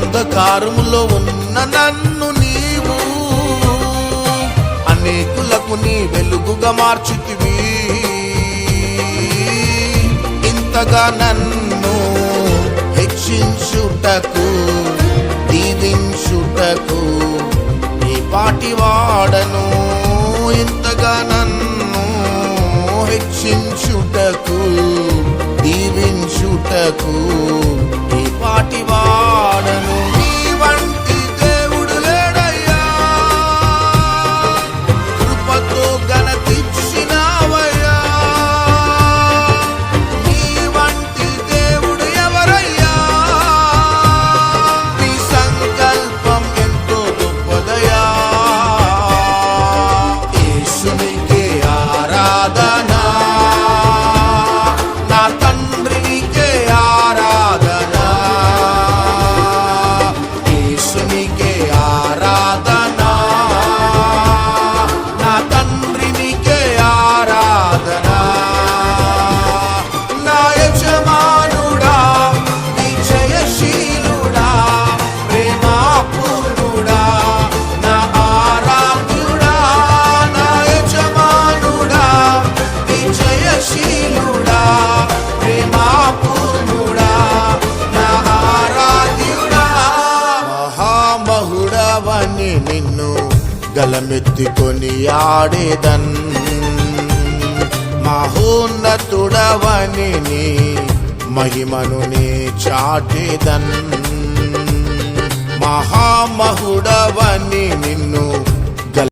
అంధకారములో ఉన్న నన్ను నీవు అనేకులకు నీ వెలుగుగా మార్చితివి. ఇంతగా నన్ను హెచ్చించుటకు దీవించుటకు నీ పాటి వాడను. ఇంతగా నన్ను హెచ్చించుటకు దీవించుటకు నీ పాటి వాడను. నీ వంటి దేవుడు లేడయ్యా, కృపతో ఘనతిచ్చినావయ్యా. నీ వంటి దేవుడు ఎవరయ్యా, నీ సంకల్పం ఎంతో గొప్పదయ్యా. యేసునికే ఆరాధన, నా తండ్రి నీకే ఆరాధన. యేసునికే ఆరాధన, నా తండ్రి నీకే ఆరాధన. నా యజమానుడా, నీ జయశీలుడా, ప్రేమాపూర్ణుడా, నా ఆరాధ్యుడా. నా యజమానుడా, నీ జయశీలుడా, ప్రేమాపూర్ణుడా, నా ఆరాధ్యుడా. మహామహుడవని నిన్ను గలమెత్తుకొని ఆడేదన్, మహోన్నతుడవని నీ మహిమను నే చాటేదన్. మహామహుడవని నిన్ను